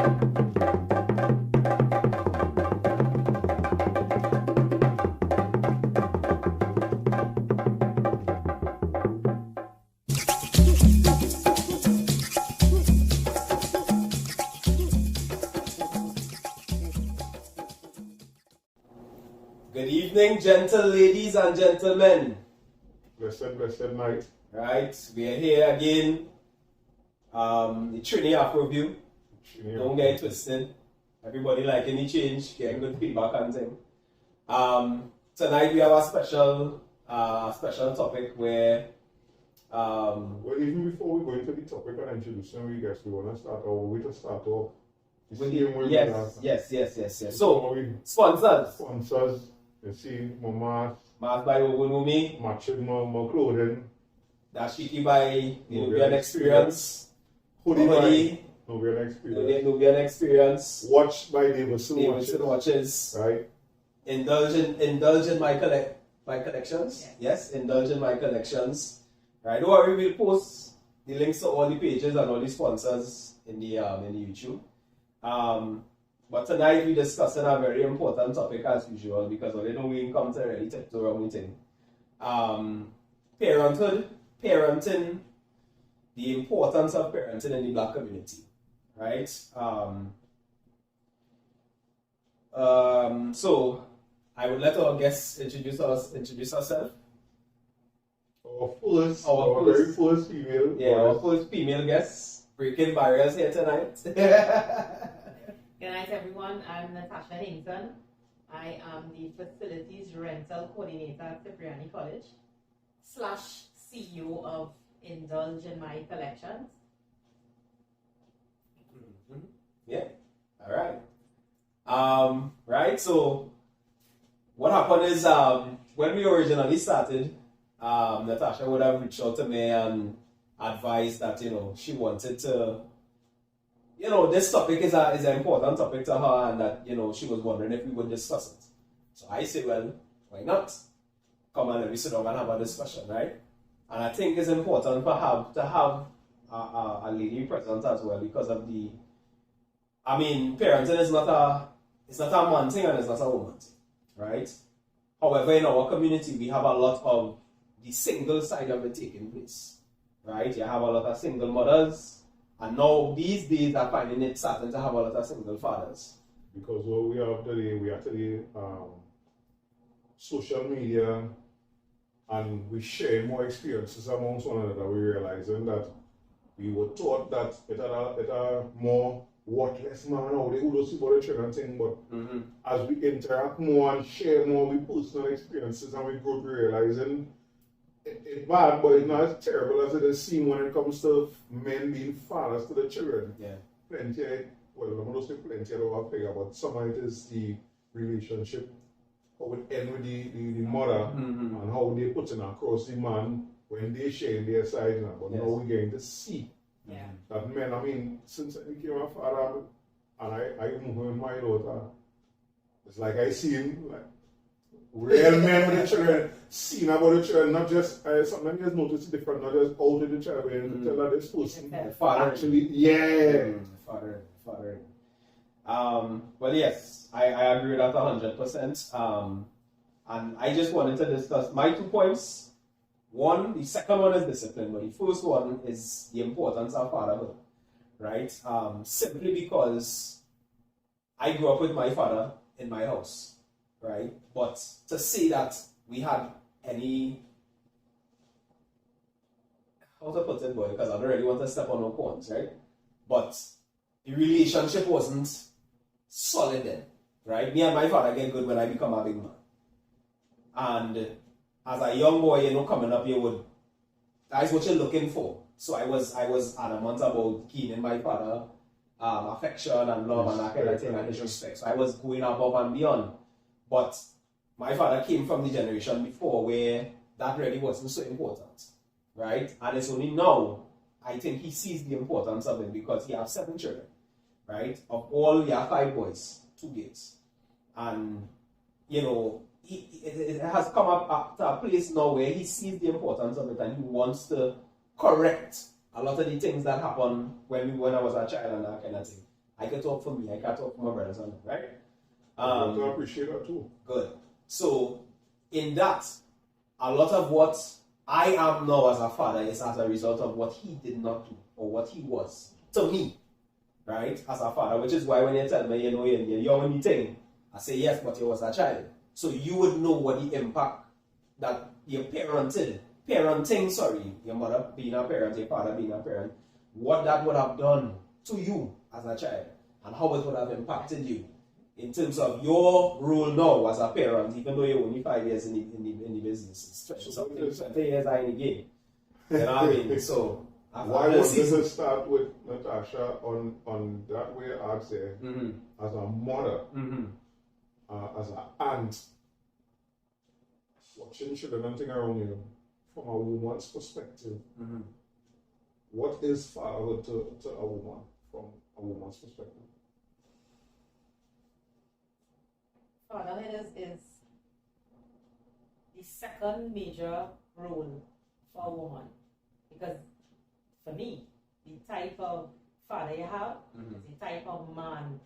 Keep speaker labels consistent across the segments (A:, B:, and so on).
A: Good evening, gentle ladies and gentlemen.
B: Blessed night.
A: Right, we are here again. The Trini Afro View. Don't get it twisted. Everybody liking the change, getting good feedback and thing. Tonight we have a special topic where
B: Well, even before we go into the topic and introducing we guess we want to start off the same way
A: yes. So sponsors.
B: You see, my
A: mask by Ogunumi,
B: matching my clothing.
A: Dashiki by Nubian Experience,
B: Hoodie by
A: Nubian Experience,
B: Watch by Davidson
A: Watches,
B: right?
A: Indulge in my collections. Yes, Indulge in my collections. Right, don't worry, we'll post the links to all the pages and all the sponsors in the YouTube. But tonight we're discussing a very important topic as usual because we know we come to really take to around thing. Parenting, the importance of parenting in the Black community, right? So I would let our guests introduce ourselves.
B: Our very first female.
A: Yeah, our first female guest, breaking barriers here tonight.
C: Good night, everyone. I'm Natasha Hinkson. I am the Facilities Rental Coordinator at Cipriani College / CEO of Indulge in My Collections.
A: Yeah, all right. Right, so what happened is when we originally started, Natasha would have reached out to me and advised that, she wanted to, this topic is an important topic to her and that, she was wondering if we would discuss it. So I said, well, why not? Come on, let me sit down and have a discussion, right? And I think it's important to have a lady present as well because of parenting is not a man thing and it's not a woman thing, right? However, in our community, we have a lot of the single side of it taking place, right? You have a lot of single mothers. And now these days are finding it starting to have a lot of single fathers.
B: Because what we have today, social media, and we share more experiences amongst one another. We're realizing that we were taught that it are more worthless man now. They don't see about the children thing, but as we interact more and share more with personal experiences and we grow realizing it's bad, but it's not as terrible as it is seen when it comes to men being fathers to the children.
A: Yeah.
B: Plenty, well, I'm not going to say plenty, I don't have to figure, but some of it is the relationship, how it ends with the mother, and how they put in across the man when they share their side. But now we're getting to see that men, since I became a father, and I move with my daughter, it's like I see him, like, real men with the children, seeing about the children, not just, sometimes you just notice it different, not just out with the child, but you tell that this person actually,
A: father. Well, yes, I agree with that 100%. And I just wanted to discuss my 2 points. The second one is discipline, but the first one is the importance of fatherhood, right? Simply because I grew up with my father in my house. Right, but to say that we had any, how to put it, boy, because I don't really want to step on no corns, right? But the relationship wasn't solid then, right? Me and my father get good when I become a big man, and as a young boy, coming up, that's what you're looking for. So I was adamant about gaining my father affection and love and that kind of thing and his respect. So I was going above and beyond. But my father came from the generation before where that really wasn't so important, right? And it's only now, I think he sees the importance of it because he has 7 children, right? Of all, he have 5 boys, 2 girls. And, it has come up to a place now where he sees the importance of it and he wants to correct a lot of the things that happened when I was a child and that kind of thing. I can talk for me, I can talk for my brothers and them, right?
B: I appreciate that too.
A: Good. So, in that, a lot of what I am now as a father is as a result of what he did not do, or what he was to me, right, as a father, which is why when you tell me, you're only thing, I say yes, but you was a child. So you would know what the impact that your parenting, your mother being a parent, your father being a parent, what that would have done to you as a child, and how it would have impacted you in terms of your role now as a parent, even though you're only 5 years in the business. It's 20 years are in the game. You know what I mean? So,
B: why wouldn't this start with Natasha on that way I'd say, as a mother, as an aunt, watching children and things around you from a woman's perspective? What is fatherhood to a woman from a woman's perspective?
C: Fatherhood is the second major role for a woman, because for me, the type of father you have is the type of man.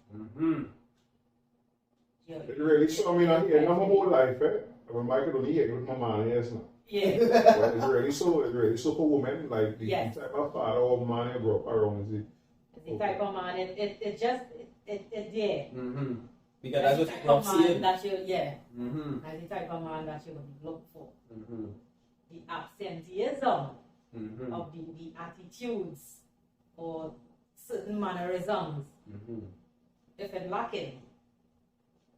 B: It really so. I mean, I hear my whole life, eh? I mean, I could only hear it with my man, yes, no.
C: Yeah.
B: But it's really so for women, like the type of father or man you grew up around, is it?
C: It's the type of man. It
A: Because
C: that's
A: that's
C: the
A: what
C: type of
A: you're
C: man that you that's the type of man that you would look for. The absenteeism of the attitudes or certain mannerisms. If it's lacking,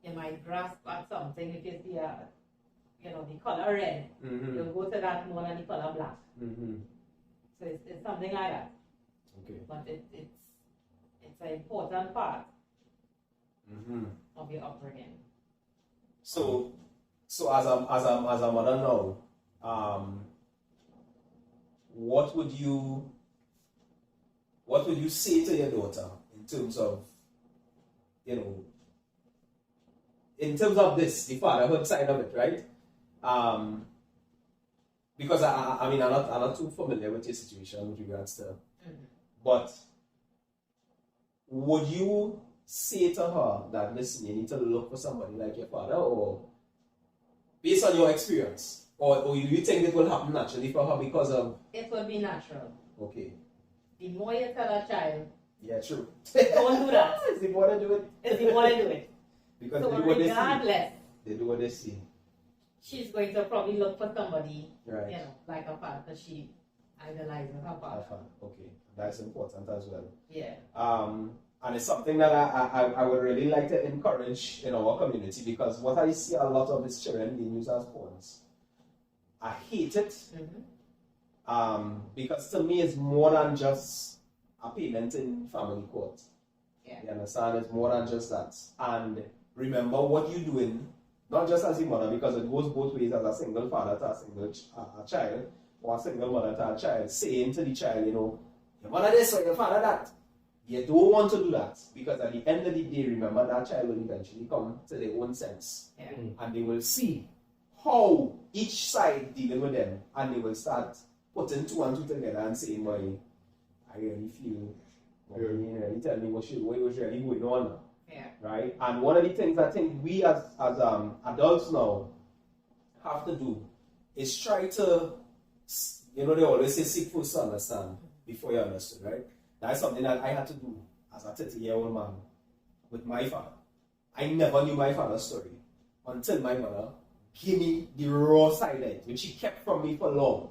C: you might grasp at something. If it's the color red, you'll go to that more than the color black. So it's something like that.
A: Okay.
C: But it's an important part of your upbringing.
A: So as a mother now, what would you say to your daughter in terms of, in terms of this, the fatherhood side of it, right? Because I mean, I'm not too familiar with your situation with regards to, but would you say to her that, listen, you need to look for somebody like your father, or based on your experience, or you think it will happen naturally for her because of? It
C: will be natural.
A: Okay.
C: The more you tell a child,
A: yeah, true.
C: Don't do that.
A: It's the more they do it.
C: It's the more they do it.
A: Because
C: so
A: they do what
C: regardless,
A: they see. They do what they see.
C: She's going to probably look for somebody,
A: right,
C: like her father, because she idolizes her father.
A: Okay, that's important as well.
C: Yeah.
A: And it's something that I would really like to encourage in our community, because what I see a lot of these children being used as pawns, I hate it. Because to me it's more than just a payment in family court.
C: Yeah.
A: You understand? It's more than just that. And remember what you're doing, not just as a mother, because it goes both ways, as a single father to a single child, or a single mother to a child, saying to the child, your mother this or your father that. You don't want to do that, because at the end of the day, remember, that child will eventually come to their own sense.
C: Yeah.
A: And they will see how each side dealing with them, and they will start putting two and two together and saying, well, I really feel, you really tell me what was really going on now.
C: Yeah.
A: Right? And one of the things I think we as adults now have to do is try to, they always say seek first to understand before you understood, right? That's something that I had to do as a 30-year-old man with my father. I never knew my father's story until my mother gave me the raw side of it, which she kept from me for long.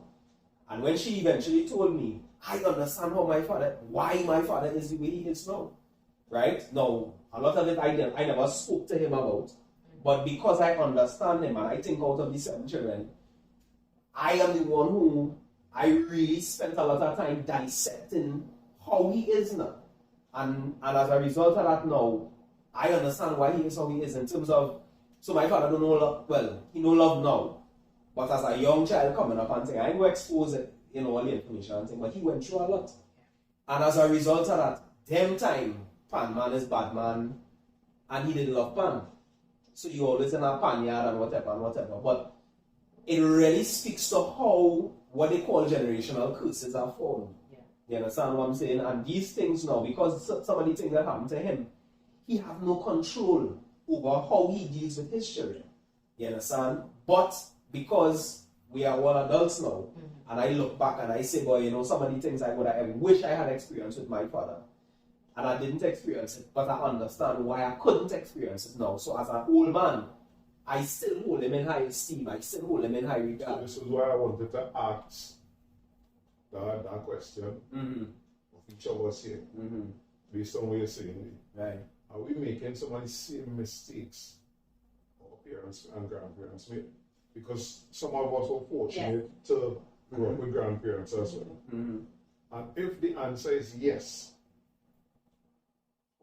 A: And when she eventually told me, I understand why my father is the way he is now. Right? Now, a lot of it I never spoke to him about. But because I understand him, and I think out of the 7 children, I am the one who I really spent a lot of time dissecting how he is now. And as a result of that now, I understand why he is how he is in terms of, so my father don't know love, well, he know love now. But as a young child coming up and saying, I will expose it, all the information and thing, but he went through a lot. And as a result of that, them time, pan man is bad man, and he didn't love pan. So you always in a pan yard and whatever. But it really speaks to how, what they call generational curses are formed.
C: Yeah.
A: You understand what I'm saying? And these things now, because some of the things that happen to him, he have no control over how he deals with his children. You understand? But because we are all adults now, and I look back and I say, boy, you know, some of the things I wish I had experienced with my father. And I didn't experience it, but I understand why I couldn't experience it now. So as an old man, I still hold him in high esteem. I still hold him in high regard.
B: So this is why I wanted to ask that question of each of us here, based on what you're saying.
A: Right.
B: Are we making some of the same mistakes our parents and grandparents made? Because some of us are fortunate to grow up with grandparents as well. And if the answer is yes,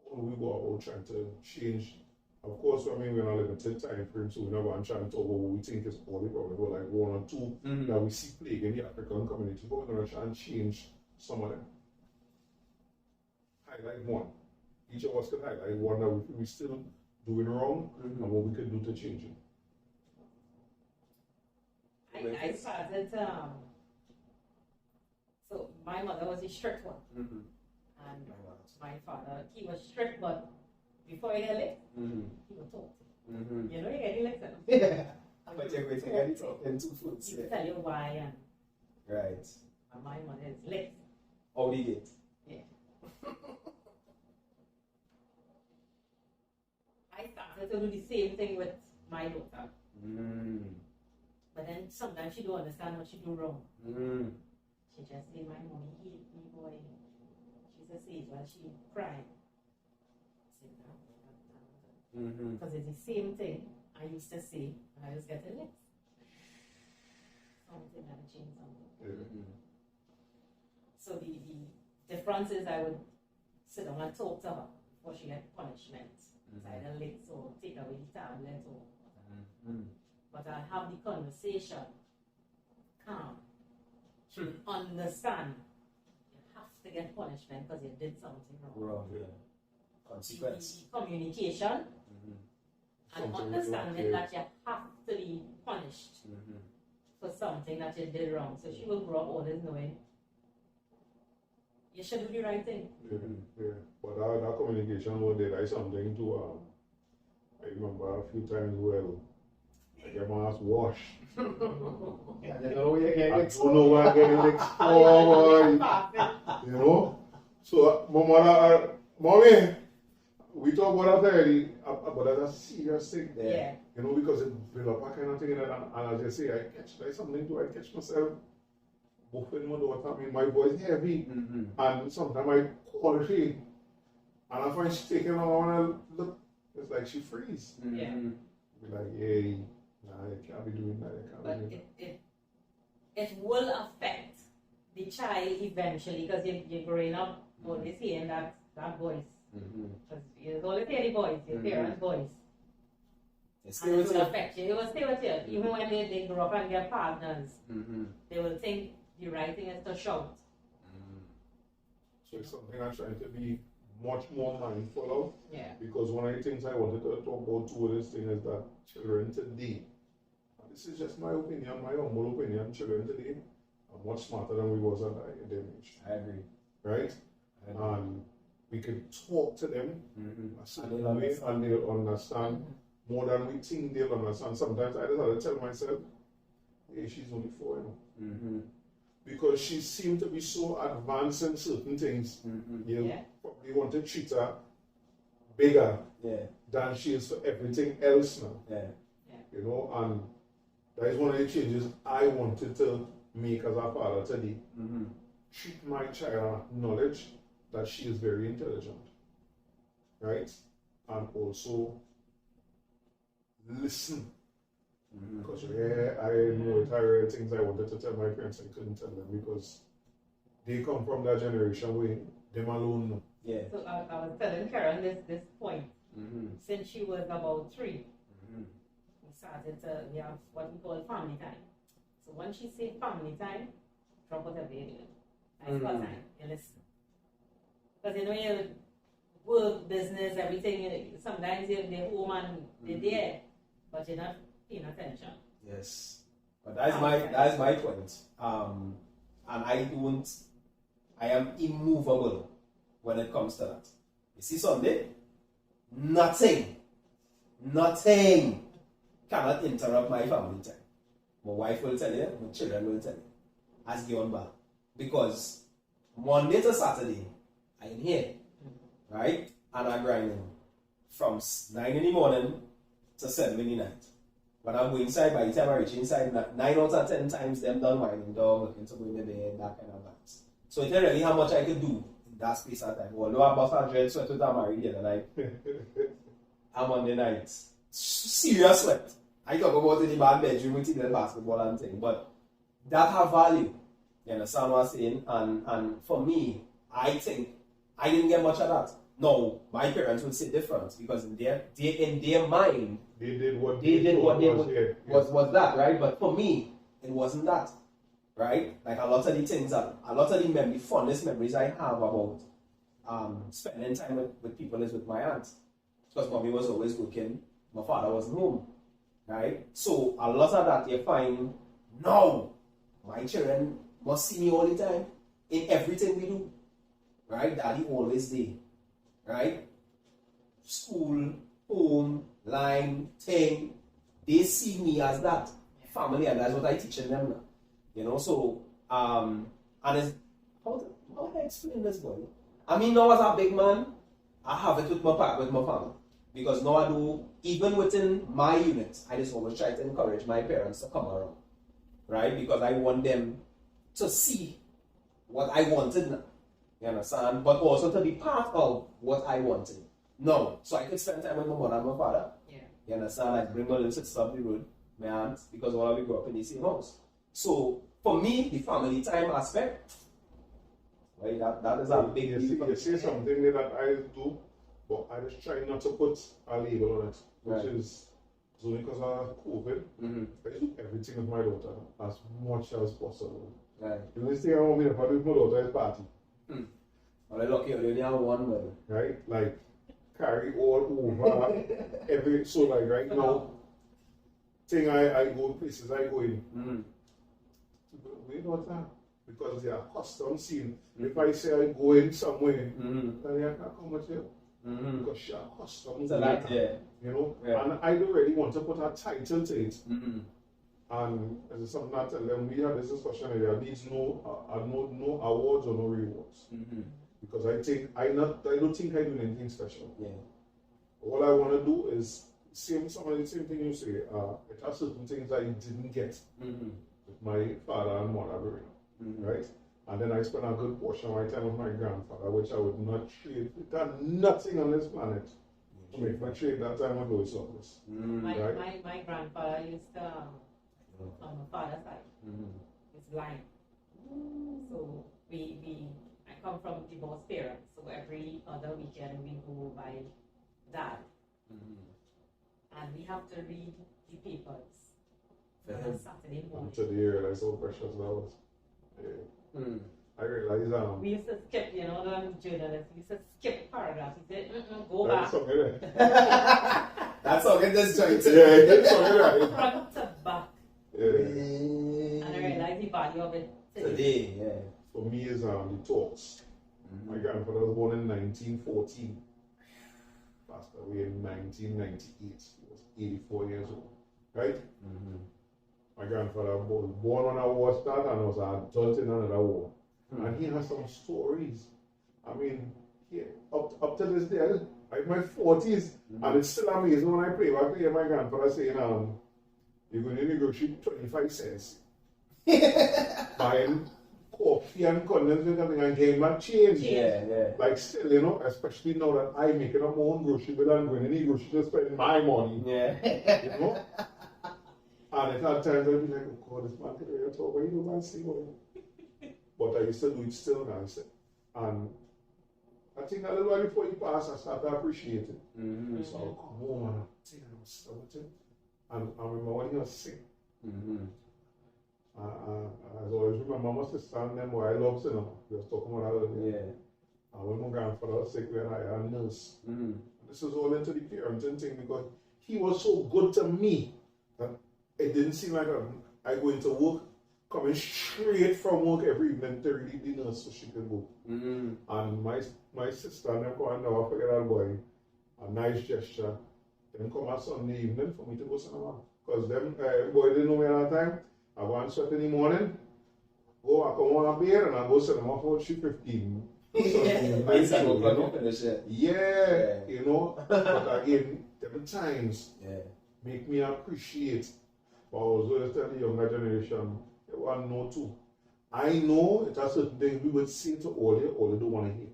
B: how do we go about trying to change? Of course, I mean, we're not limited time frame, so we're not going to try and talk about what we think is all the problems, but like 1 or 2 that we see plague in the African community, but we're going to try and change some of them. Highlight one. Each of us can highlight one that we still doing wrong and what we can do to change it.
C: I started, so my mother was a strict one. And my father, he was strict, but before he get licked, he would talk. You know, you get licked.
A: Yeah. But you're going to get it up into foods.
C: He would tell you why, and
A: right.
C: my mother is licked.
A: How did it?
C: Yeah. I started to do the same thing with my daughter. But then sometimes she don't understand what she do wrong. She just say, my mommy hate me, boy. She's a sage while she crying. Because it's the same thing I used to say when I was getting licked. Something had to change something. So the difference is I would sit down and talk to her before she get punishment. It's either licked or take away the tablet or but I have the conversation calm. Understand you have to get punishment because you did something wrong.
A: Consequence.
C: The communication and understanding that you have to be punished for something that you did wrong. So she will grow up always knowing you should do the right thing.
B: But that communication was there is something to I remember a few times I get my ass washed. I don't know where I'm getting licked for, you know? So, my mother, mommy, we talk about that already, but that's a serious thing.
C: Yeah.
B: You know, because it build up a kind of thing, and as I say, I catch myself buffing my daughter. I mean, my voice heavy, and sometimes I call her, and I find she's taking on and look, it's like she freeze.
C: Yeah.
B: Be like, hey. Nah, you can't be doing that.
C: But it will affect the child eventually because you're growing up always hearing that voice. Because you always hear the voice, your parents' voice. And it will affect you. It will stay with you. Even when they grow up and get partners, they will think the right thing is to shout.
B: So it's something I'm trying to be much more mindful of.
C: Yeah.
B: Because one of the things I wanted to talk about too with this thing is that children today, this is just my opinion, my humble opinion, children today are much smarter than we was at their age.
A: I agree.
B: Right? And we can talk to them a certain way and they'll understand more than we think they'll understand. Sometimes I just have to tell myself, hey, she's only 4, you know. Because she seemed to be so advanced in certain things. You probably want to treat her bigger than she is for everything else now. You know, and that is one of the changes I wanted to make as a father today. Treat my child and acknowledge that she is very intelligent. Right? And also listen. Because I know it, I read things I wanted to tell my parents I couldn't tell them because they come from that generation where them alone know.
C: So I was telling Karen this point. Since she was about 3, we have what we call family time. So when she say family time, drop whatever you're doing. I spot time, you listen. Because you know you work, business, everything, sometimes you're home and they're there, but you're not paying attention.
A: Yes. But that's my point. And I I am immovable when it comes to that. You see Sunday? Nothing cannot interrupt my family time. My wife will tell you, my children will tell you, as given back. Because Monday to Saturday, I'm here, right? And I'm grinding from 9 in the morning to 7 in the night. When I go inside, by the time I reach inside, 9 out of 10 times them done winding down, looking to go in the bed, that kind of vibes. So it tells really how much I could do in that space at time. Although I bust a dread sweat with a married the other night, I'm on the night. Serious sweat. I talk about in the bad bedroom with the basketball and thing, but that have value. You understand what I'm saying? And for me, I think I didn't get much of that. No, my parents would say different because in their mind
B: they did what
A: was that, right? But for me, it wasn't that, right? Like a lot of the things that the fondest memories I have about spending time with people is with my aunt. Because mommy was always working, my father wasn't home, right? So a lot of that you find, no, my children must see me all the time in everything we do, right? Daddy always there, right? School, home, line, thing, they see me as that family, and that's what I teaching them now, you know. So and it's how do I explain this, boy? I mean, now as a big man, I have it with my family. Because now I do, even within my unit, I just always try to encourage my parents to come around, right? Because I want them to see what I wanted now, you understand? But also to be part of what I wanted. No, so I could spend time with my mother and my father, you understand? I bring my little sister up the road, my aunt, because all of we grew up in the same house. So for me, the family time aspect, right, that is a big deal.
B: You see something that I do, but I just try not to put a label on it, which is only because of COVID. I do everything with my daughter as much as possible.
A: Right.
B: The only thing I want me to do with my daughter is party.
A: Well, I lucky you only have one, man.
B: Right? Like, carry all over every, so like right now, thing I go places I go in. We don't have, because they are custom scene. If I say I go in somewhere, then I can't come with you. Because she are custom.
A: So that,
B: you know,
A: yeah.
B: and I don't really want to put a title to it. And as something I tell them, we had this discussion earlier, needs no awards or no rewards. Because I don't think I do anything special.
A: Yeah.
B: All I want to do is some of the same thing you say. It has certain things I didn't get with my father and mother growing up, right? And then I spent a good portion of my time with my grandfather, which I would not trade. Done nothing on this planet. I mean, if I trade that time, I'd lose all this.
C: My grandfather used to, on my father's side, is blind. So I come from divorced parents, so every other weekend we go by dad. And we have to read the papers on Saturday morning.
B: To the year, that's so precious that was. Yeah. I realize
C: we used to skip, you know, the journalists, we used to skip paragraphs. He said, go back.
A: That's all get this joint.
C: Front to back. And I realized the value of it
A: today.
B: For me is the talks. My grandfather was born in 1914. Passed away in 1998. He was 84 years old. Right? My grandfather was born when I was that and was an adult in another war. And he has some stories. I mean, up to this day, I'm in my 40s, and it's still amazing when I pray my grandfather saying, you're going to negotiate 25 cents. Buying coffee and condoms and everything and getting that change. Like still, you know, especially now that I'm making up my own grocery bill and going to the grocery to spend my money. You know? And at that times I'd be like, oh God, this man could really talk, what you do, man, see what. But I used to do it still now, and I think a little while before he passed, I started to appreciate it. So I'll come home and I think I was still with him. And I remember when he was sick. I always remember my sister and them where I love cinema. We was talking about that earlier. And when my grandfather was sick, we had a nurse. And this is all into the parenting thing because he was so good to me that it didn't seem like I go into work, coming straight from work every evening to read dinner so she can go. And my sister never come and never forget that boy. A nice gesture. Then come on Sunday evening for me to go cinema. Because them boy didn't know me at that time. I go and sweat in the morning. Go, I come on a beer and I go cinema for 3:15. Yeah, you know. But again, them times make me appreciate. But I was always telling the younger generation, they want to know too. I know it are certain things we would say to all they don't want to hear.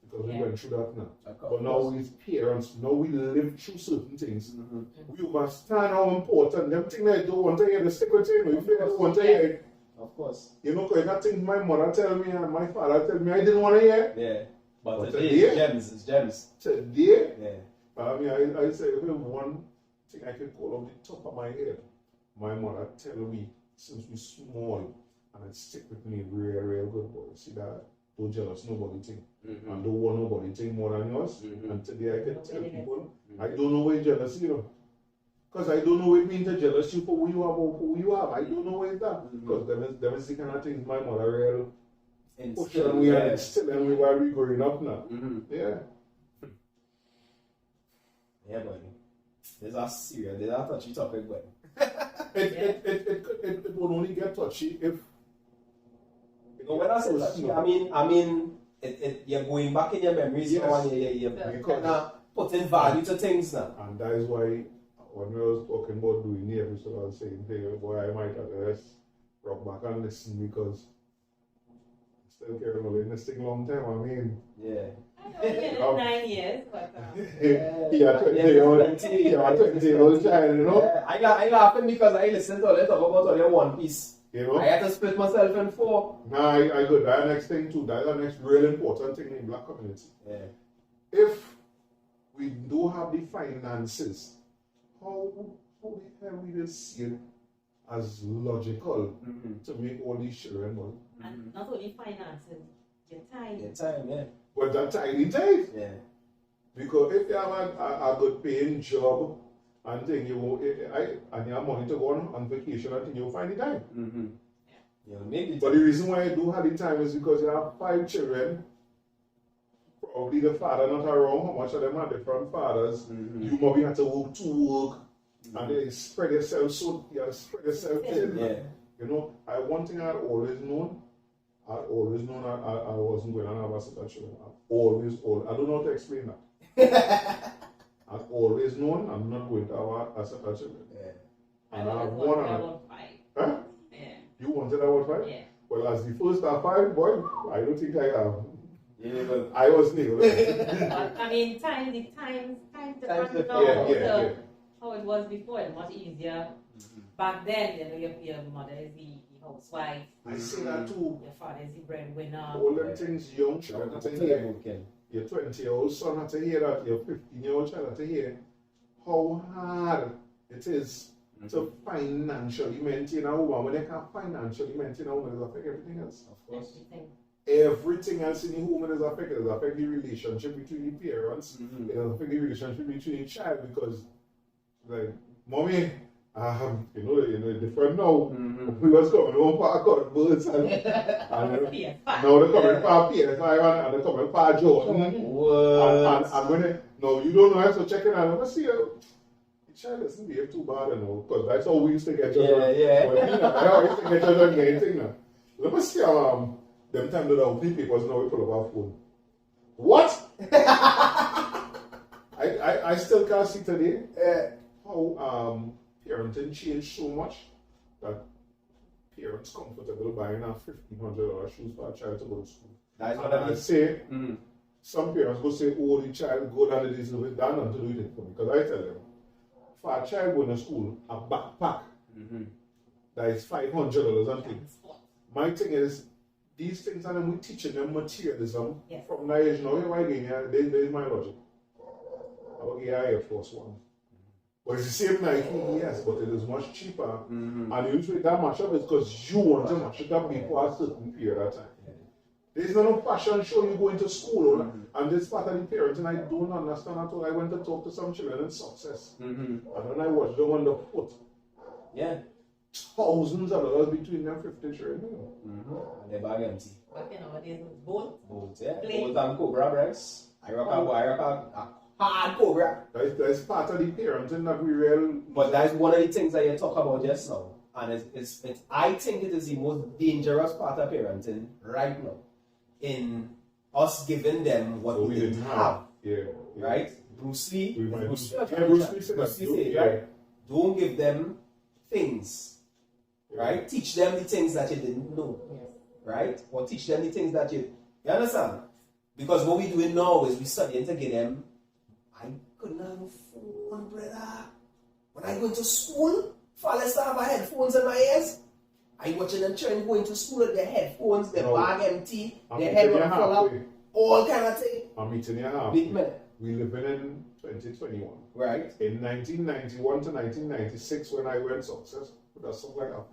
B: Because we went through that now. But now we parents, now we live through certain things. We understand how important them things I don't want to hear, the stick with you, if you don't want to hear it.
A: Of course.
B: You know, because that thing my mother tell me and my father tell me I didn't want to hear.
A: Yeah. But today, it's gems.
B: Today,
A: yeah.
B: I mean, I say one thing I can call off the top of my head. My mother tell me since we small, and it stick with me real good, boy. See that? Don't jealous nobody think. And don't want nobody think more than yours. And today I can tell people, I don't know where jealousy, you know. Because I don't know what it means to jealous you for who you are or who you are. I don't know what it's that. Because there is the kind of things my mother real pushing we are instilling we while we growing up now. Yeah.
A: Yeah, buddy. There's a serious, there's a touchy topic, but
B: it would only get touchy if.
A: No, when I say touchy, I mean, you're going back in your memories,
B: yes.
A: You're kind of putting value to things now.
B: And that is why when I was talking about doing the episode, I was saying, hey, boy, I might have to just rock back and listen because I still carry on in this thing long time. I mean,
C: I know 9 years, but
B: yeah, 20-year-old child, you know.
A: Yeah, I laughing because I listened to it talk about only one piece.
B: You know,
A: I had to split myself in 4.
B: Nah, I got that next thing too. That's the next real important thing in black community.
A: Yeah.
B: If we do have the finances, how the hell we will see it as logical to make all these children money?
C: and not only finances, your time.
A: Your time, yeah.
B: But that tiny time.
A: Yeah.
B: Because if you have a good paying job and thing and you have money to go on vacation and thing, you'll find the time.
A: Yeah, maybe.
B: But the reason why I do have the time is because you have 5 children. Probably the father not around, how much of them are different fathers. You maybe have to work to work and they spread yourself so you have to spread yourself thin.
A: Yeah.
B: You know, one thing I'd always known I wasn't going to have a set of children. I don't know how to explain that. I've always known I'm not going to have a set of children.
A: Yeah.
B: And I have
C: wanted
B: one.
C: about 5.
B: Huh?
C: Yeah.
B: You wanted about 5?
C: Yeah.
B: Well, as the first of 5, boy, I don't think I have.
A: Yeah, but
B: I wasn't able to.
C: But I mean, time
A: Times
C: different
A: different.
C: now. How it was before, it's much easier. Back then, you know, your mother is the housewife.
B: I see that too.
C: Your father is the breadwinner.
B: All them things young children have to hear. Your 20-year-old son had to hear that. Your 15-year-old child had to hear how hard it is to financially maintain a woman. When they can't financially maintain a woman, it affects everything else.
A: of course.
B: Everything else in the home is affected. It affects the relationship between the parents. It affects the relationship between the child because, like, mommy, you know, different now. We was coming home for a cut birds and now they're coming for PS5 and they're coming for Jordan. And I'm gonna no, you don't know how to check it out. Let's see the child doesn't behave too bad, you know, because that's how we used to get judged.
A: Yeah.
B: I used to get judged on anything now. Let me see them time that our papers now we pull up our phone. What? I still can't see today how parenting changed so much that parents comfortable buying a $1,500 shoes for a child to go to school.
A: That's what
B: I say. Some parents go say, oh, the child go down to this with that and to do it for me. Because I tell them, for a child going to school, a backpack that is $500 and things. My thing is, these things are we teaching them materialism from the age now. There's my logic. I will get Air Force One. But it's the same Nike, yes, but it is much cheaper. And usually that much of it is because you want to match it up before a certain period of time. There's no fashion show you go into school, and this part of the parents, and I don't understand at all. I went to talk to some children in Success, and when I watched them on the foot, thousands of dollars between them 50 share.
A: And they bag empty.
C: Back in our days, it was bolt.
A: Bolt, yeah.
C: Plain.
A: Bolt and Cobra breaks. I rock a hard Cobra.
B: That's part of the parenting that we real.
A: But that's one of the things that you talk about just now. And it's I think it is the most dangerous part of parenting right now. In us giving them what we didn't have.
B: Yeah.
A: Right? Bruce Lee.
B: Bruce Lee said that.
A: Right? Don't give them things. Right? Teach them the things that you didn't know.
C: Yes.
A: Right? Or teach them the things that you understand? Because what we're doing now is we're studying to get them. I couldn't have a phone, brother. When I go to school, fathers have headphones in my ears. I watching them children going to school with their headphones, their bag empty, their head full up, all kind of thing.
B: I'm meeting you half.
A: Big man.
B: We living in 2021.
A: Right.
B: In 1991 to 1996, when I went success, that's something like a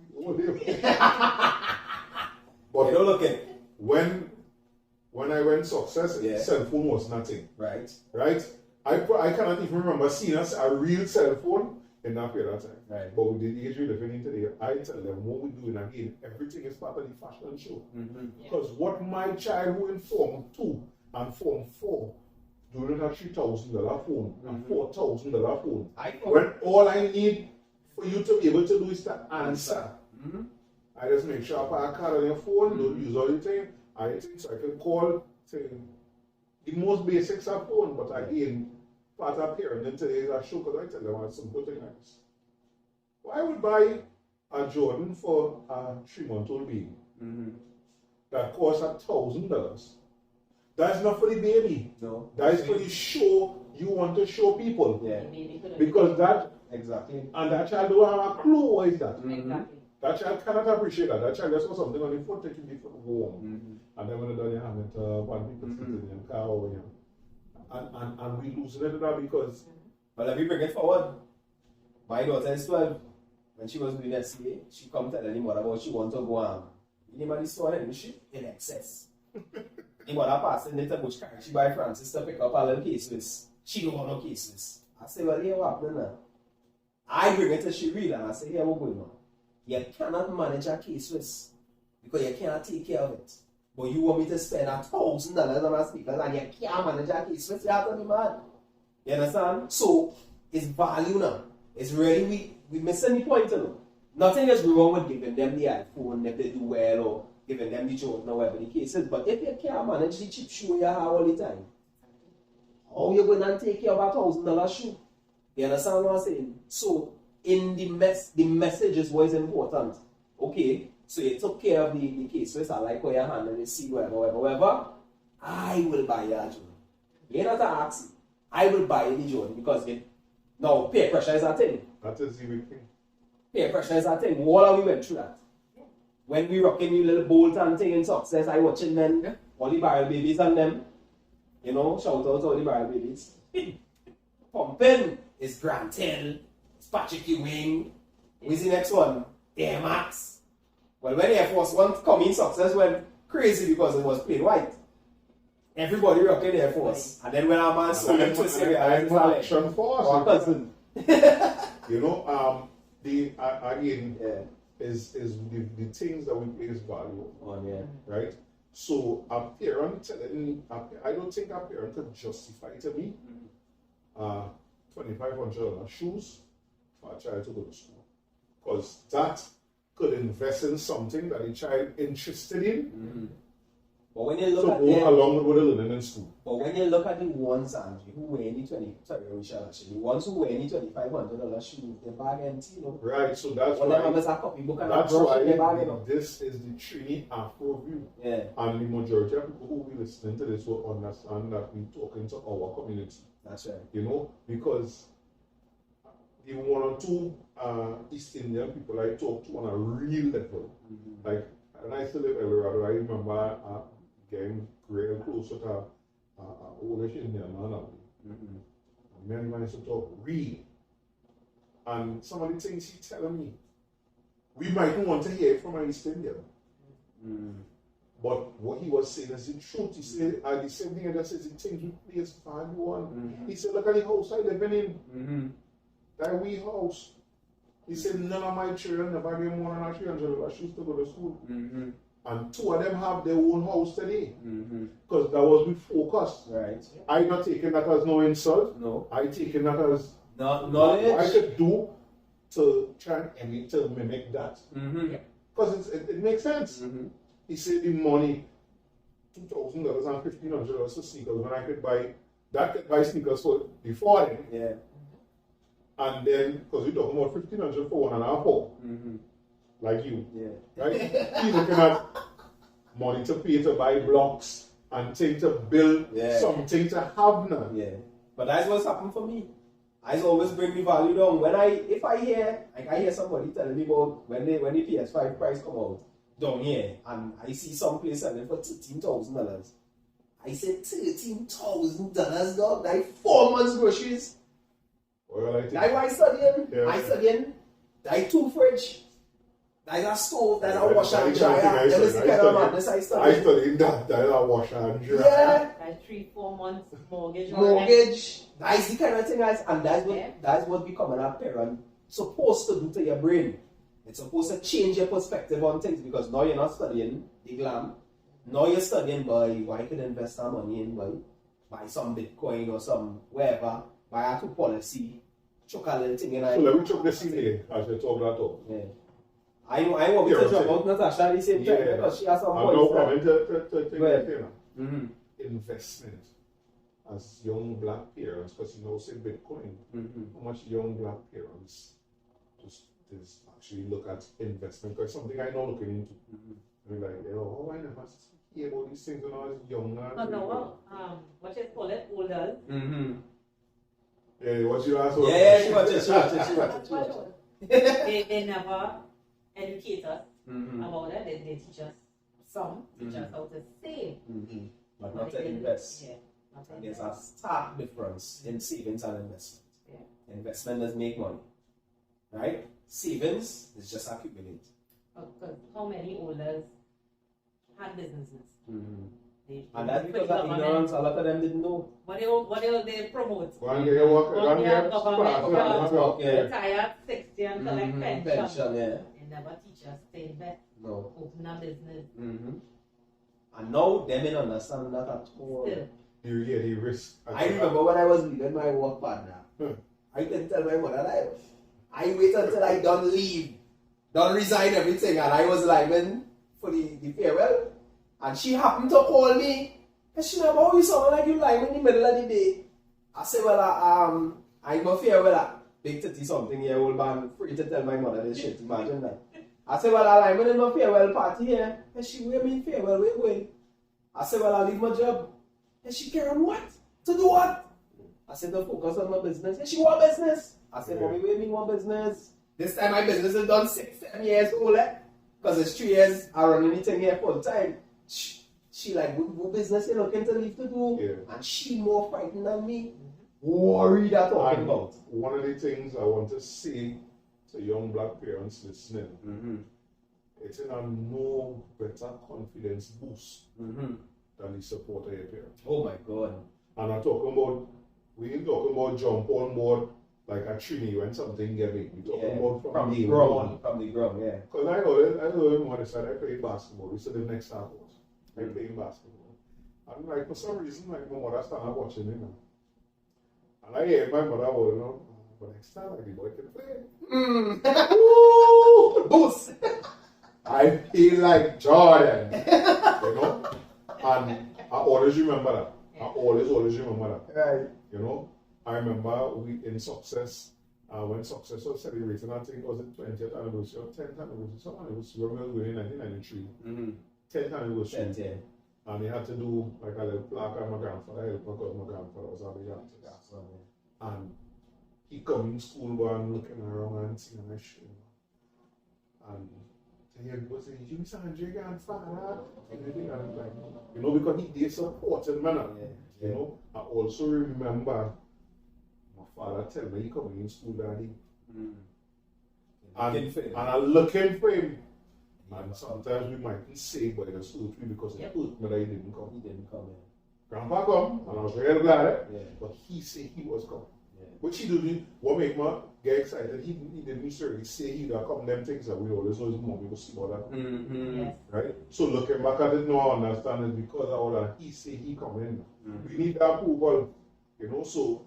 B: But
A: you know, looking.
B: When I went success, cell phone was nothing.
A: Right.
B: Right? I cannot even remember seeing a real cell phone in that period of time.
A: Right.
B: But with the age we're living in today, I tell them what we're doing again, everything is part of the fashion show. Because what my child who in Form 2 and Form 4 doing a $3,000 phone, a $4,000 phone, when all I need for you to be able to do is to answer. I just make sure I put a card on your phone, don't use all the time. I think so I can call, say, the most basics of phone, but again, part of parenting today is a show because I tell them I have some good things. Why would buy a Jordan for a 3-month-old baby that costs $1,000? That's not for the baby.
A: No.
B: That is for the show you want to show people.
A: Yeah.
B: Because that,
A: exactly.
B: And that child don't have a clue what is that.
C: Exactly.
B: That child cannot appreciate that. That child just saw something on the phone taking the phone home. And then when they're done, you have it, one people sitting in the car or and we losing it now because.
A: But let me bring it forward. My daughter is 12. When she was doing SCA, she come tell the mother about she want to go on. The money store and she in excess. The mother passing it to Bush car. She buy Francis to pick up a little cases. She don't want no cases. I say, well, here what happening now? I bring it to she read and I say, here what going on? You cannot manage a case with because you cannot take care of it. But you want me to spend $1,000 on a speaker and you can't manage a case with, you have to be mad. You understand? So it's value now. It's really we missing the point, you know. Nothing is wrong with giving them the iPhone if they do well or giving them the Jordan or whatever the case is. But if you can't manage the cheap shoe you have all the time, how you going to take care of a $1,000 shoe? You understand what I'm saying? So in the message is what is important. Okay, so you took care of the case, so I like how you handle the seed, whatever. I will buy you a Jordan. You're not asking. I will buy you the Jordan because now peer pressure is a thing.
B: That is the big thing.
A: Peer pressure is a thing. All of we went through that. When we rocking you little bolt and thing in success, I watching them, all the barrel babies and them. You know, shout out to all the barrel babies. Pumping is Grant Hill, it's Patrick Ewing. Who's the next one? Air Max. Well, when Air Force One come in success went crazy because it was plain white. Everybody rocking Air Force. And then when our man sold them to Syria,
B: I'm action force.
A: our cousin.
B: You know, again, is the things that we place value
A: on. Yeah.
B: Right? So a parent, I don't think a parent can justify to me $2,500 shoes for a child to go to school. Because that could invest in something that the child interested in.
A: But when you look
B: so
A: at
B: go along with what they're learning in school.
A: But when you look at the ones, Andrew, who wear any the ones who wear any $2,500 shoes, their bag empty, you know.
B: Right, so that's
A: why. That's why
B: this is the Trini Afro view.
A: Yeah.
B: And the majority of people who will be listening to this will understand that we're talking to our community.
A: That's right.
B: You know, because the one or two East Indian people I talk to on a real level, like, and I still live in El Dorado, I remember getting real closer to oldish Indian man. Many men used to talk real. And some of the things he telling me, we might want to hear it from an East Indian. But what he was saying is the truth. He said, the same thing that says the things we place value on. He said, look at the house I live in. That wee house. He said, none of my children never get more than $300 shoes to go to school.
A: Mm-hmm.
B: And 2 of them have their own house today.
A: Mm-hmm.
B: Because that was with focus.
A: Right.
B: I not taking that as no insult.
A: No.
B: I taking that as
A: Knowledge.
B: what I could do to try and to mimic that.
A: Mm-hmm.
B: Because it makes sense.
A: Mm-hmm.
B: He said the money, $2,000 and $1,500 for sneakers when I could buy sneakers for the foreign.
A: Yeah.
B: And then, because we're talking about $1,500 for 1.5 hour,
A: Mm-hmm.
B: like you,
A: Yeah.
B: right? He's looking at money to pay to buy blocks and things to build something to have now.
A: Yeah. But that's what's happened for me. I always bring the value down. If I hear somebody telling me about when the PS5 price come out down here, and I see some place selling for $13,000. I said $13,000, dog. Like 4 months groceries.
B: Well, I think
A: That's why I studying.
B: Yeah.
A: I studying. That's 2 fridge. That's a stove. That's a
B: Yeah,
A: washer and
B: that's the kind of
A: dryer.
B: thing I
A: That is the
B: study.
A: kind of madness I
B: I
A: study.
B: studied that a washer and dryer.
A: Yeah.
C: Like 3-4 months mortgage.
A: Mortgage. That's the kind of thing and
C: Yeah.
A: that's what becoming a parent supposed to do to your brain. It's supposed to change your perspective on things because now you're not studying the glam. Now you're studying why could invest our money in buy some Bitcoin or some wherever, buy a 2 policy, chuck a little thing in.
B: So let me check the CA as we talk that up.
A: Yeah. I want to talk about Natasha at the same time because she has some
B: I'm now
A: points.
B: coming to
A: Go ahead.
B: you know,
A: Mm-hmm.
B: investment as young black parents, because you know, say Bitcoin,
A: Mm-hmm.
B: how much young black parents just actually look at investment, because something I know looking into.
A: Mm-hmm.
B: I'm like, I never hear about these things when I was younger.
C: Oh, no, what you call it? Older.
A: Mm-hmm.
B: Yeah, what's your last one?
A: Yeah, she watches it.
C: They never educate us
A: Mm-hmm.
C: about it. They teach us teach us how to save.
A: Mm-hmm. But not to invest.
C: Yeah. Not to
A: And there's
C: invest.
A: a stark difference in savings and investment.
C: Yeah.
A: Investment does make money, right? Savings is just accumulate.
C: Because how many olders had businesses?
A: Mm-hmm.
C: They
A: And that's
C: put
A: because of
C: government-
A: ignorance. A lot of them didn't know.
C: What they promote?
B: One day you work, one day
C: Yeah,
B: you
C: government
B: spark,
C: job.
B: one day you-
C: Retired 60 and collect pension.
A: Pension, yeah.
C: They never teach us to invest,
A: No.
C: open a business.
A: Mm-hmm. And now them in understand that at all.
C: Still.
B: You get the risk.
A: I remember when I was leaving my work partner, I didn't tell my mother that I wait until I done leave, done resign everything, and I was lineman for the farewell. And she happened to call me. And she said, "Oh, you sound like you lineman in the middle of the day." I said, "Well, I'm a farewell. Big 30-something-year-old man, free to tell my mother this shit. Imagine that." I said, "Well, I'm in my farewell party here." And she, "Where mean farewell? Where going?" I said, "Well, I leave my job." And she, "Karen, what? To do what?" I said, "To focus on my business." And she, "What business?" I said, "Mommy, where mean what business? This time my business is done 6-7 years old, because it's 3 years I run anything here full time." She like, what business you looking to leave to do?
B: Yeah.
A: And she more frightened than me. Worried at talking
B: And
A: about.
B: one of the things I want to say to young black parents listening,
A: Mm-hmm.
B: it's in a no better confidence boost
A: Mm-hmm.
B: than the support of your parents.
A: Oh my God.
B: And I'm talking about, we ain't talking about jump on board like a Trini when something get big. We're talking about
A: from the
B: day
A: ground.
B: one.
A: From the ground, yeah.
B: Because I know him on the side, I played basketball. We said the next Star Wars. I played basketball. And like, for some reason, like, my mother started watching me now. And I hear my mother was, but next time, like, the boy can play. Woo!
A: Boost!
B: I feel like Jordan. You know? And I always remember that. I always remember that.
A: Right.
B: You know? I remember we in Success, when Success was celebrating, I think, was it 20th anniversary or 10th anniversary? Someone it was when we were in 1993.
A: Mm-hmm.
B: 10th anniversary.
A: 10, 10.
B: And they had to do like a little plaque on my grandfather, help because my grandfather was a big artist. And he come in school boy and looking around and seeing my show. And he was saying, "You Mr. Andre grandfather?" And everything. And like, you know, because he did supporting man.
A: Yeah.
B: You know, I also remember my father tell me he coming in school daddy.
A: Mm.
B: And I'm looking for him. And sometimes we mightn't say, but it was hurt me because it hurt me that he didn't come.
A: He didn't come in.
B: Grandpa come, and I was very glad,
A: Yeah.
B: but he said he was coming. Which he didn't, what make me get excited, he didn't necessarily say he would come them things that we always know his mom will see about that.
C: Yes.
B: Right? So looking back at it now, I understand it because of all that he say he come in. We need that approval, you know, so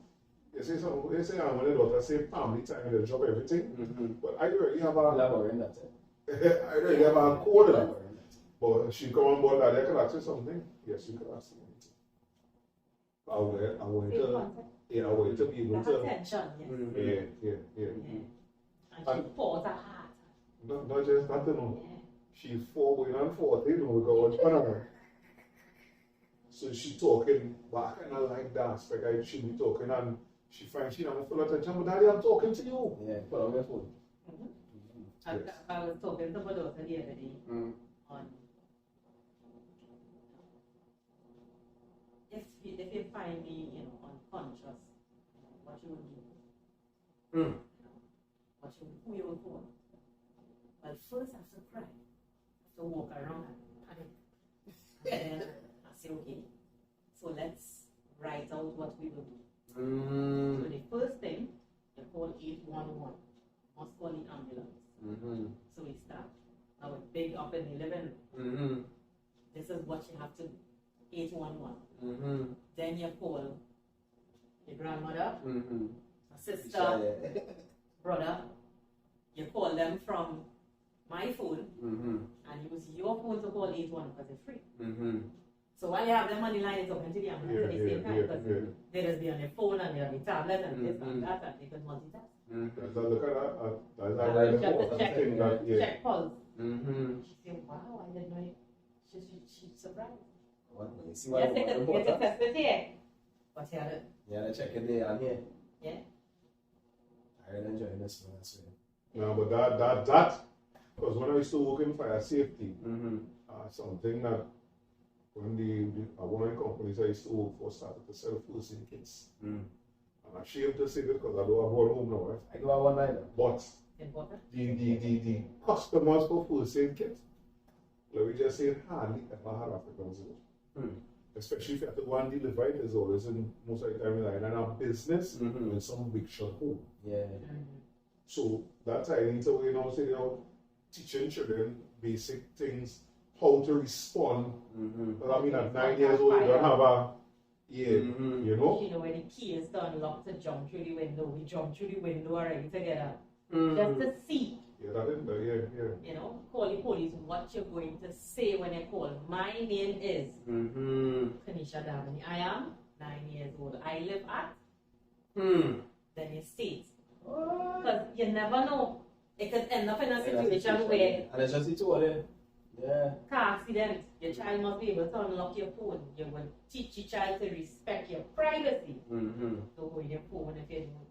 B: they say something, they say I'm gonna daughter say family time, they drop everything. But I already have a I already have a code. But she come on board that I can ask you something. Yes, you can ask me anything. I want to be able to.
C: Attention, yes.
B: Yeah.
C: And she fought her heart.
B: Not just that, you know. She's 4 going on 40, you know, because so she talking, but I kind of like that aspect. She be talking and she finds she not full attention, but Daddy, I'm talking to you.
A: Yeah, put on your phone.
C: Yes. I was talking to my daughter the other day on if you find me, you know, unconscious, what you would do. Who you would call. Well, first I have to cry. I have to walk around and panic. And then I say, okay, so let's write out what we will do. So the first thing, you call 811. Must call the ambulance. So we start. Now we're big up in the living room. This is what you have to do. 811. Then you call your grandmother, a sister, brother. You call them from my phone and use your phone to call 811 because it's free. So while you have them on the line, it's open to the ambulance at the same time because they just be on their phone and they're on the tablet and this and that and they can multitask.
B: Look at that.
C: Check pulse. She said, wow, I didn't know it. She's surprised.
A: See what
C: yes, it's tested here. But you had it.
A: Yeah, check it there and here.
C: Yeah.
A: I really enjoy this one as well.
B: No, but that, because when I used to work in fire safety, something that when one of the companies I used to work for started to sell first aid kits. I'm ashamed to say this because I don't have one home now, right?
A: I do have one either.
B: But the customers for first aid kits, let me just say, hardly ever had Africans in it. Especially if you have to go and deliver it, there's always in most of the time in a business with some big shot home.
A: Yeah.
B: So that's I need to, you know, say, you know, teaching children basic things, how to respond. But I mean, at 9 years old, you don't have a, you know?
C: You know, when the key is to unlock to jump through the window, we jump through the window already together. Just to see.
B: Yeah, that is, yeah.
C: You know, call the police what you're going to say when you call. My name is Kanisha Damani. I am 9 years old. I live at then you state. Because you never know. It could end up in a situation where
A: and it's just the two of them. Yeah.
C: Car accident. Your child must be able to unlock your phone. You will teach your child to respect your privacy. Don't hold your phone if you don't.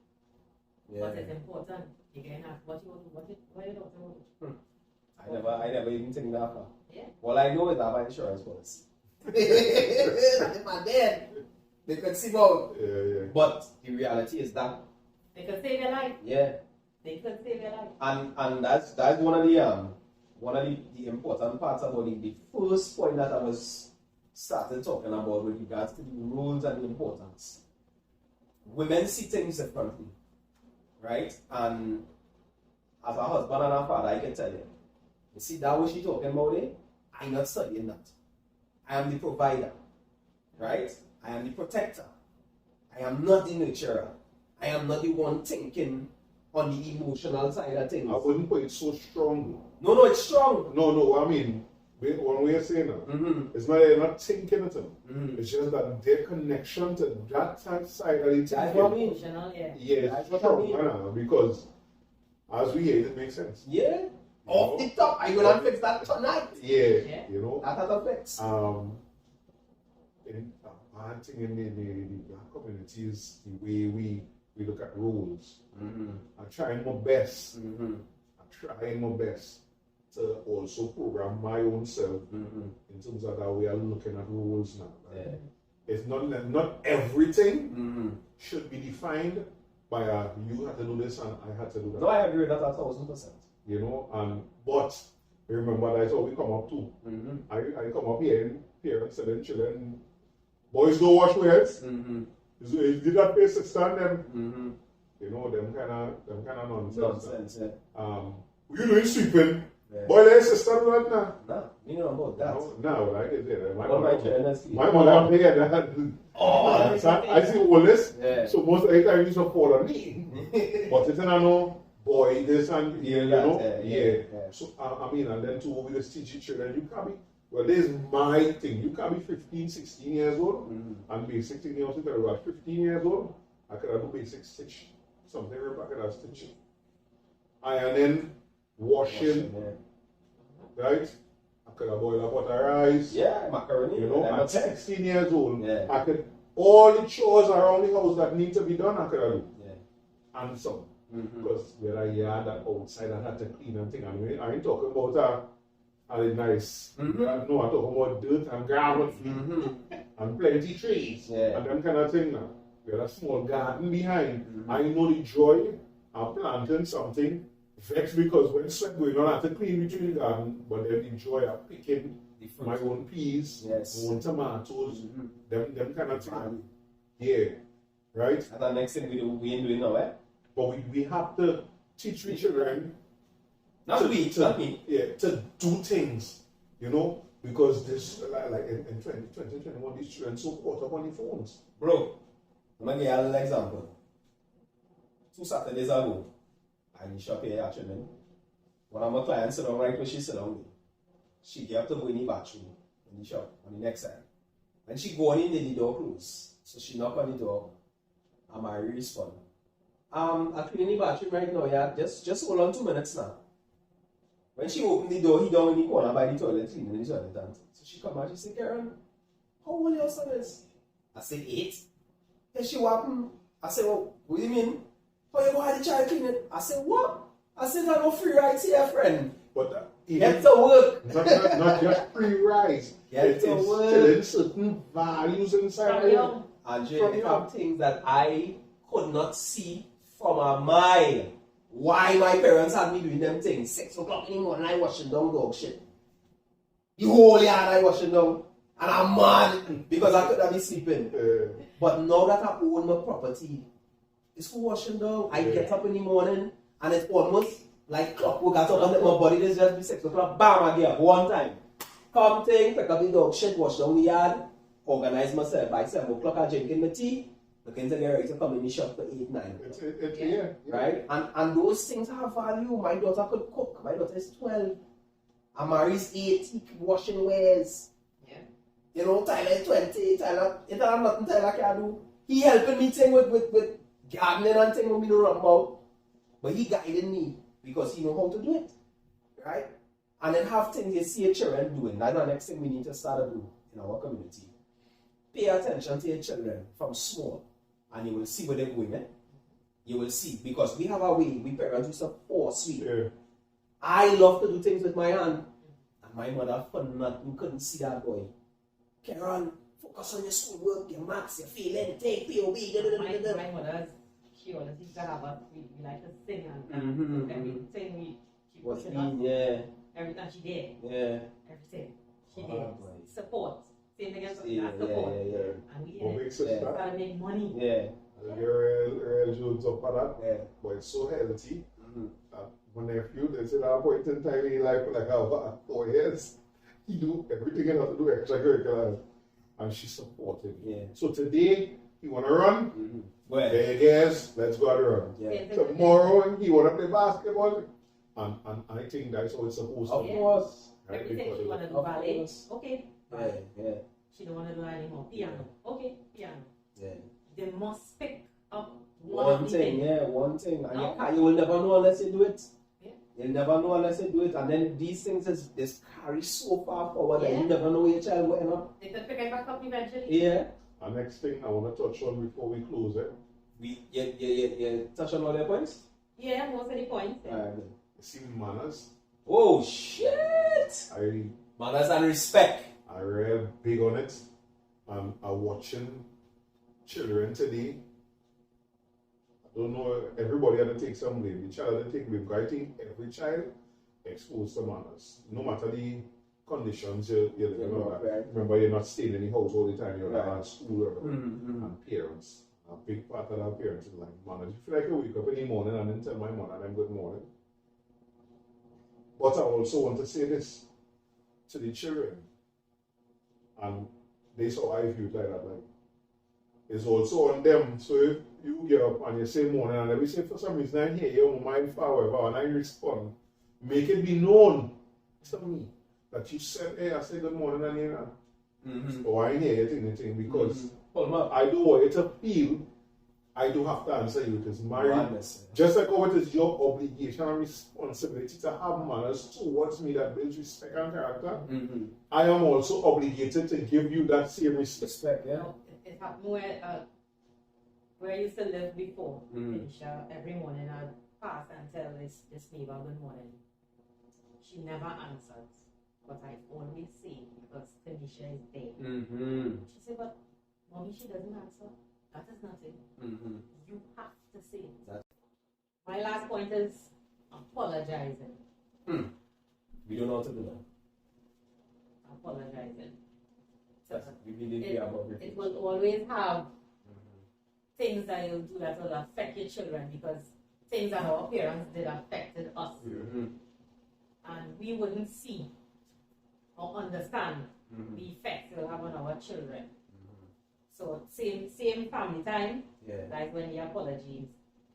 C: But it's important. You can ask what you want to what you don't want.
A: I never even think that far.
C: Yeah.
A: All I know is I have an insurance policy. My dad, they could see about.
B: Yeah.
A: But the reality is that
C: They could save your life.
A: yeah.
C: They could save your life.
A: And that's one of the important parts about the first point that I was started talking about with regards to the rules and the importance. Women see things differently. Right? And as a husband and a father, I can tell you. You see that what she's talking about there? I'm not studying that. I am the provider. Right? I am the protector. I am not the nurturer. I am not the one thinking on the emotional side of things.
B: I wouldn't put it so strong.
A: No, it's strong.
B: No, I mean, one way of saying that, it's not they're not thinking it. It's just that their connection to that side of the
A: That's what I mean.
C: Emotional, yeah.
B: Yeah,
A: That's
B: it's
A: what I
B: strong,
A: mean.
B: because as we hear it makes sense.
A: Yeah. Off the top, I'm gonna fix that tonight.
B: Yeah. You know.
A: That has a fix.
B: In one thing in the black community is the way we look at rules. I'm trying my best. I'm trying my best to also program my own self in terms of how we are looking at rules now. Right?
A: Yeah.
B: It's not everything should be defined by you had to do this and I had to do that.
A: No, I agree with that 1,000%.
B: You know, but remember that's how we come up too. I come up here and parents telling children, boys don't wash their heads. You did that pay sister and them.
A: Mm-hmm.
B: You know, them kind of nonsense.
A: Nonsense, yeah.
B: You doing sweeping?
A: Yeah.
B: Boy, their sister do that now.
A: Nah, you know about that.
B: No, I get it.
A: What am I trying to see?
B: My mother pay that.
A: Oh,
B: I see all this.
A: Yeah.
B: So most of the time you support on me. But it's not no boy, this and you know. Yeah. So I mean, and then to we just teach each other, you can be, well, there's my thing. You can be 15, 16 years old and be 16 years old. I was 15 years old. I could have do basic stitch, something I could have stitching. Ironing, washing, right? I could have boiled a pot of rice.
A: Yeah, macaroni.
B: You know, at 16 years old,
A: Yeah.
B: I could, all the chores around the house that need to be done, I could have do.
A: Yeah.
B: And some. Because where I yard that outside, I had to clean and thing. And I ain't talking about a nice. No, I'm talking about dirt and gravel and plenty trees and them kind of thing now. We had a small garden behind. I know the joy of planting something. Vexed because when sweat going on, I have to clean between the garden, but then the joy of picking my own peas, my own tomatoes, them kind of thing. Yeah, right?
A: And the next thing we ain't doing now, eh?
B: But we have to teach the children
A: not me.
B: Yeah, to do things, you know, because this, like in 2021, these children so caught up on the phones.
A: Bro, I'm going to give you a little example. 2 Saturdays ago, I need shop here actually. One of my clients sit down right where she sit down with. She get up to go in the bathroom in the shop on the next side. When she go in, the door closed. So she knock on the door and I respond. I clean the bathroom right now, yeah. Just hold on 2 minutes now. When she opened the door, he down in the corner by the toilet, cleaning the toilet. So she come out, she say, Karen, how old your son is? I said, 8. Then she walk in. I said, well, what do you mean? How you want the child clean it? I said, what? I said, I no free rights here, friend.
B: But
A: get to work.
B: Not just free rights.
A: Get to work.
B: Still certain values inside of you.
A: And there are things that I could not see from a mile. Why my parents had me doing them things. 6 o'clock in the morning, I washing down dog shit. The whole yard I washing down. And I'm mad because I could have been sleeping. But now that I own my property, it's for washing down. I get up in the morning and it's almost like clockwork. I thought my body is just be 6 o'clock. Bam, I get up one time. Come thing, pick up the dog shit, wash down the yard, organize myself. By 7 o'clock, I drinking my tea. Looking to get ready to come in the shop for 8, 9.
B: Yeah.
A: Right? And those things have value. My daughter could cook. My daughter is 12. Amari's 8. He keep washing wares.
C: Yeah.
A: You know, Tyler is 20. Tyler, it ain't nothing Tyler can do. He helping me thing with gardening and thing when we don't run about. But he guided me because he know how to do it. Right? And then have things you see your children doing. That's the next thing we need to start to do in our community. Pay attention to your children from small. And you will see where they're going. You will see. Because we have a way. We parents used to force me.
B: Yeah.
A: I love to do things with my hand. And my mother couldn't see that boy. Karen, focus on your schoolwork, your maths, your feeling, take POB.
C: My mother, she always used to have us, we like to sing and everything she
A: was
C: pushed us.
A: Yeah.
C: Everything she did.
A: Yeah.
C: Everything she did. Support. Same thing as support.
A: Yeah.
C: And we
B: gotta
C: make money.
A: Yeah.
B: Real Jones up for that.
A: Yeah.
B: But it's so healthy. My nephew, they said at a point in time in life, like about 4 years, he do everything else to do extracurricular. And she supported me.
A: Yeah.
B: So today, he want to run.
A: Well,
B: There, guys, let's go out and run.
A: yeah.
B: Tomorrow, he want to play basketball. And I think that's how it's supposed to
A: Of
B: be.
A: course.
B: Right?
C: Everything she want to do
A: Of
C: ballet.
A: course.
C: Okay.
A: Yeah.
C: She don't want to do anymore. Piano. Okay. Piano.
A: Yeah.
C: They must pick up
A: One thing. And you will never know unless you do it.
C: Yeah.
A: You'll never know unless you do it. And then these things is carry so far forward that
C: Yeah.
A: you never know where your child will end up.
C: They can pick it back up eventually.
A: Yeah.
B: And next thing I want to touch on before we close it.
A: You touch on all your points?
C: Yeah, most of the points.
A: Alright.
B: You see manners.
A: Oh shit! Manners and respect.
B: I real big on it. And I'm watching children today. I don't know, everybody had to take some blame. The child had to take blame. Because I think every child exposed to manners. No matter the conditions you're living under.
A: Right.
B: Remember, you're not staying in the house all the time. You're
A: Right.
B: at school
A: Mm-hmm.
B: and parents. of that parenting life, man. I feel like I wake up in the morning and then tell my mother I'm good morning. But I also want to say this to the children, and this how I view it like that. Like, it's also on them. So if you get up and you say morning, and we say for some reason I hear you on my power, and I respond, make it be known to me that you said, hey, I say good morning, and you know, or I hear you anything, because I don't want you to feel I do have to answer you. It is my just like how it is your obligation and responsibility to have manners towards me that builds respect and character. I am also obligated to give you that same respect.
C: Yeah. It happened where I used to live before. Tanisha, every morning I'd pass and tell this neighbor good morning. She never answers, but I always say because Tanisha is there. She said, but mommy, she doesn't answer. That is nothing. You have to say it. My last point is apologizing.
A: We don't know how to do that.
C: Apologizing.
A: It
C: will always have things that you'll do that will affect your children, because things that our parents did affected us. And we wouldn't see or understand the effects it will have on our children. So same family time, like when the apologies.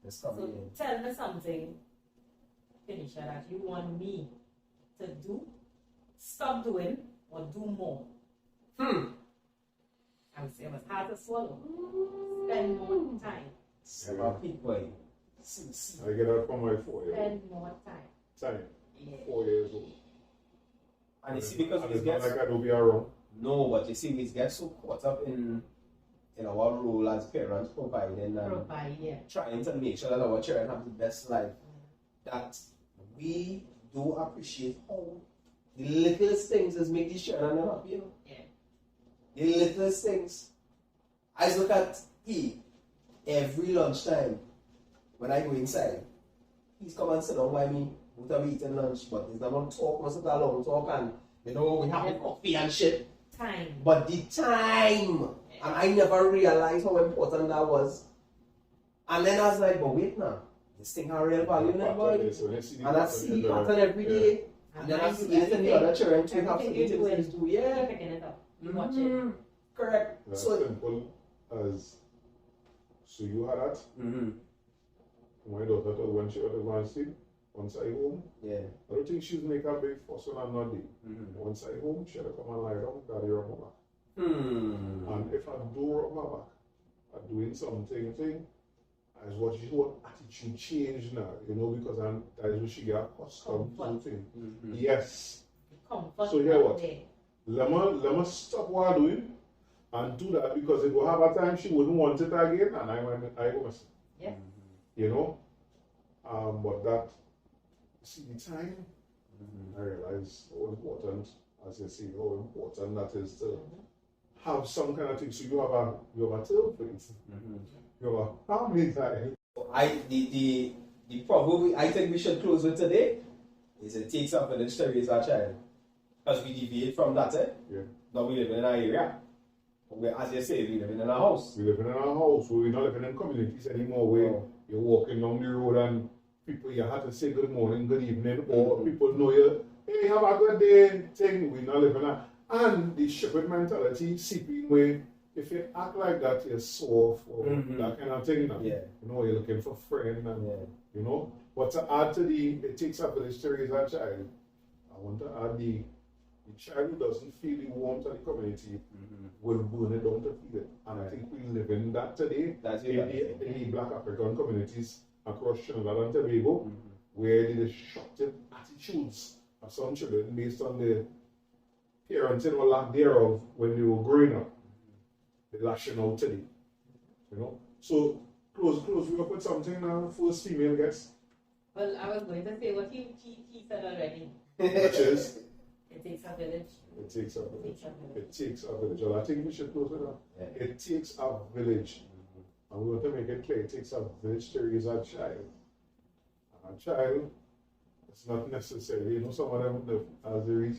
C: So tell me something, Tanisha, that you want me to do, stop doing, or do more. I would say it was hard to swallow. Spend more time.
B: I get out from my 4 years.
C: Spend more time.
B: Yeah. 4 years old.
A: And you see, because we
B: get
A: get
B: like I don't be around.
A: No, but you see, we get so caught up in our role as parents, providing and trying to make sure that our children have the best life, that we do appreciate how the littlest things is make these children happy. You know? The littlest things. I look at he every lunchtime when I go inside. He's come and sit down by me. We have eaten lunch, but there's no talk, no sit alone talk, and we have coffee and shit.
C: Time.
A: But the time. And I never realized how important that was. And then I was like, but wait now, this thing has real value in it, boy. And I see the pattern every day. And then I see it in the other children too. Have to eat things too. Yeah.
C: Picking it up. You watch it.
A: Correct.
B: That's
A: so
B: simple as, so you had that. My daughter told when she had to go and sleep, once I home, I don't think she'd make a big fuss when I'm not there. Once I home, she had to come and lie down, daddy rub her back. And if I do rub her back, I'm doing something, as what she want attitude change now, because that is what she get accustomed to thing. Yes.
C: Comfort.
B: So here what? Let me stop what I'm doing and do that, because it will have a time she wouldn't want it again, and I must.
C: Yes.
B: But that, see the time, I realize how important, as you see, how important that is to have some kind of thing. So you have a tail face. You have a family time.
A: The problem I think we should close with today is it takes a village to raise our child. Because we deviate from that, Now we live in our area. As you say, we live in a house.
B: We live in a house. We're not living in communities anymore where you're walking down the road and people, you have to say good morning, good evening, or people know you, hey, have a good day, thing. We're not living that. And the shepherd mentality, seeping where if you act like that, you're soft or that kind of thing. You're looking for friends, and But to add to it takes a village to raise a child. I want to add the child who doesn't feel the warmth of the community will burn it down to feel it. And I think we live in that today in the Black African communities across Trinidad and Tobago, where the destructive attitudes of some children based on the parenting or lack thereof when they were growing up, they're lashing out today. So close we up with something now, first female guest.
C: Well, I was going to say what he said already.
B: Which is?
C: It takes a village.
B: It takes a village. It takes a village. Well, I think we should close it up. It takes a village. And we want to make it clear, it takes a village to raise a child. And a child, it's not necessarily, some of them, as they reach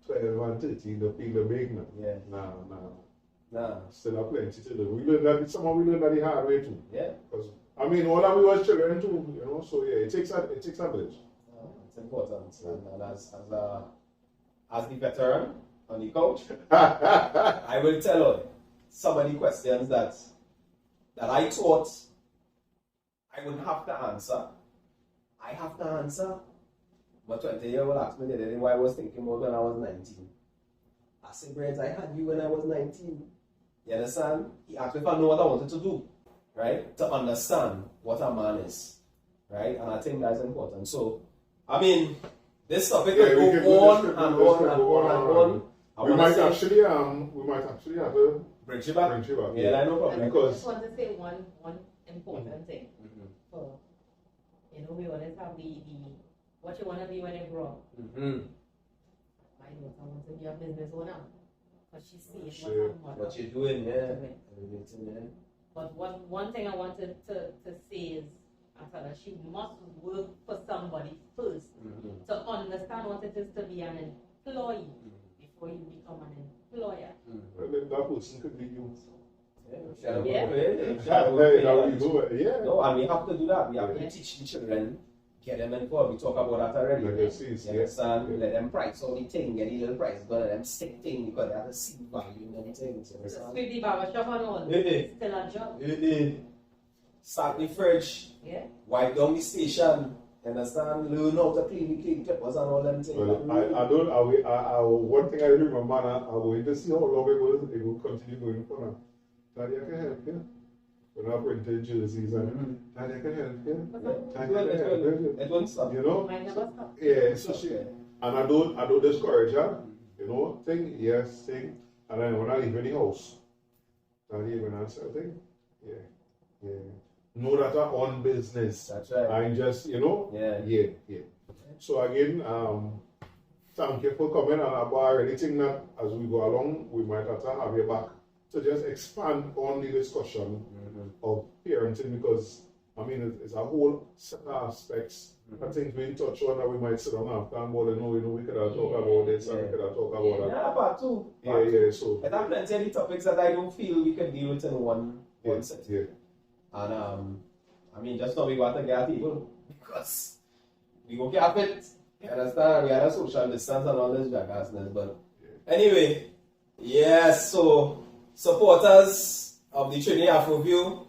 B: 12 and 13, they feel the big now. No.
A: Nah.
B: Still have plenty to do. We learned that somehow we learned that the hard way too.
A: Yeah.
B: Because I mean, all that we was children too, you know. So yeah, it takes a village.
A: It's important. And as the veteran on the couch, I will tell you some of the questions that I thought I wouldn't have to answer. I have to answer. But 20-year-old asked me the other day what I was thinking about when I was 19. I said, Brent, I had you when I was 19. You understand? He asked me if I know what I wanted to do, right? To understand what a man is, right? And I think that's important. So, I mean, this topic will go on and on.
B: We might actually have to
A: bring you back. Yeah, I know problem.
C: I just want to say one important thing. For, we always have the what you want to be when you grow up. My daughter wants to be a business owner. Because she sees
A: what you're doing, yeah.
C: But one thing I wanted to say is, I tell her she must work for somebody first to understand what it is to be an employee before you become an employer.
B: Well, that person could be you.
A: Yeah.
B: No,
A: and we have to do that. We have to teach the children, get them involved. We talk about that already. Let them price all the thing, get the little price, but let them stick thing because they have to see value in anything.
C: Sweep the barbershop and all. Still a job.
A: Start the fridge.
C: Yeah.
A: Wipe down the station. Understand? Learn how to clean the clean peppers and all them things.
B: Well, one thing I remember, I'm going to see how long it will continue going for now. Daddy, I can help you. When I printed jerseys and Daddy, I can help you.
A: It won't stop.
B: You know?
C: Might never stop.
B: Yeah, so she, and I don't discourage her. You know, thing, thing. And then when I leave in the house, Daddy, when I say thing, yeah. Know that I'm on business.
A: That's right.
B: I'm just, Yeah. So again, thank you for coming, and about anything that as we go along, we might have to have you back to just expand on the discussion of parenting, because I mean it's a whole set of aspects. I think we touch on that we might sit down after and more we could have talk about this and we could have talk about that.
A: Yeah, part two.
B: So
A: but there are plenty of topics that I don't feel we can deal with in one set.
B: Yeah.
A: And I mean, just now we got to get people because we go cap it. You understand? We had a social distance and all this jackassness. But anyway, yes, so supporters of the Trini Afro View,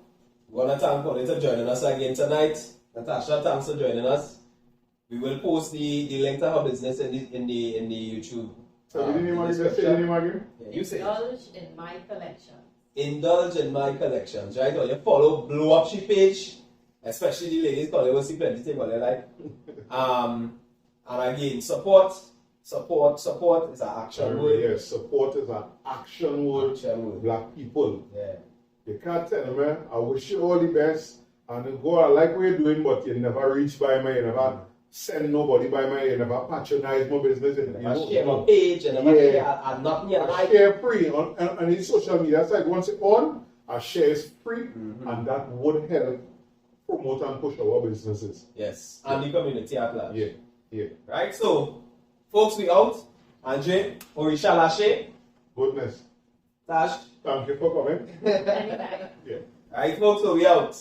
A: we want to thank Pauline for joining us again tonight. Natasha, thanks for joining us. We will post the link to her business in the YouTube.
B: So you didn't want to say the name again?
A: Yeah, you say
C: Indulge in my collection.
A: Indulge in my collections, right? Or you follow, blow up she page, especially the ladies, because they will see plenty of what like. And again, support is an action word.
B: Yes, support is an action word. Black people.
A: Yeah.
B: You can't tell me, I wish you all the best, and go, I like what you're doing, but you never reach by me, you never send nobody by me, you never patronize my business. You
A: never share my page, and never share nothing.
B: I share free on the social media side. Once it's on, I share is free, and that would help promote and push our businesses.
A: Yes, and the community at large.
B: Yeah.
A: Right, so, folks, we out. Andre, Orisha Lashe.
B: Goodness.
A: Tash.
B: Thank you for coming.
C: Anytime.
B: Yeah.
A: Right, folks, so we out.